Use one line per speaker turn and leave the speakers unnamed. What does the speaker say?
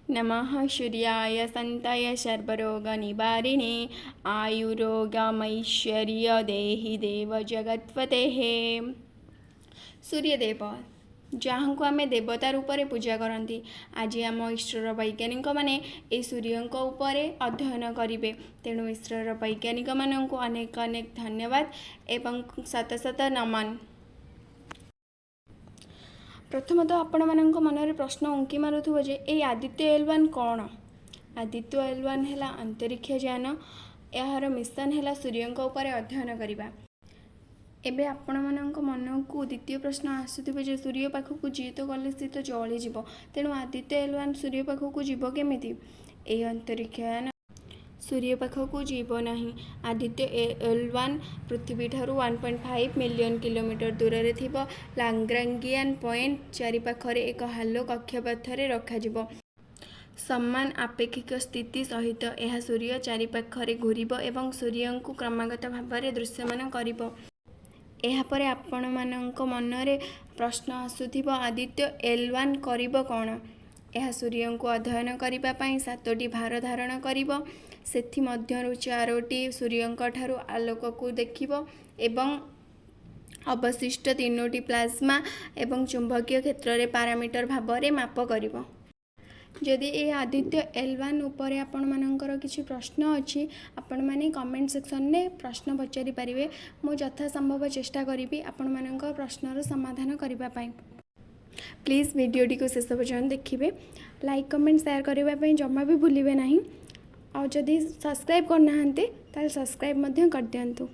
नमः सूर्याय सन्ताय सर्वरोगनिवारिणे आयुरोगमैश्वर्य देहि देव जगत्पतेः। सूर्यदेव जहाँ को आम देवता रूप में पूजा करती। आज आम इस्रोर वैज्ञानिक मैंने ये सूर्य उपर अध्ययन करेंगे। तेणु इस्रोर वैज्ञानिक मानक अनेक अनेक धन्यवाद एवं शत शत नमन। प्रथमतः आपण मानक मनरे प्रश्न उंकी मारुथुब जे ए आदित्य L1 कौन। आदित्य L1 है अंतरिक्ष यान। यार मिशन है सूर्य उपर अध्ययन करवा। एबे आपण मानक मन को द्वितीय प्रश्न आसुथिबे जे सूर्य पाखक जी तो गले सी तो जलिଯିव। तेणु आदित्य L1 सूर्य पाखक जीव केमिति। ए अंतरिक्ष यान सूर्य पाखक जीव नहीं। आदित्य L1 पृथ्वी ठारू 1.5 मिलियन किलोमीटर दूर रे थिबो लाग्रांगियन पॉइंट चारिपाखरे एक हालो कक्षपथरे रखाजिबो। समान आपेक्षिक स्थिति सहित यह सूर्य चारिपाखरे घूरिबो एवं सूर्य को क्रमागत भाव में दृश्यमान करिबो। एहापरे आपण मानक मनरे प्रश्न आसुथिबो आदित्य L1 करिबो कौन। यह सूर्य को अध्ययन करिबा पई 7टी भार धारण करिबो। सेथि मध्यरु 4टी सूर्य ठारू आलोक को देखिबो एवं अवशिष्ट 3टी प्लाज्मा एवं चुंबकीय क्षेत्र रे पैरामीटर भाव में माप करिबो। जदि ये आदित्य L1 उपर आपण मानकर किछि प्रश्न अछि आपण माने कमेंट सेक्शन में प्रश्न पचारि पारिबे। मो यथा संभव चेष्टा करी आपण मानकर प्रश्नर समाधान करबा पई। प्लीज वीडियोटी को शेष पर्यंत देखिए। लाइक कमेंट शेयर करने जमा भी भूलिए नहीं। और जदि सब्सक्राइब करना ताल सब्सक्राइब कर दिंतु।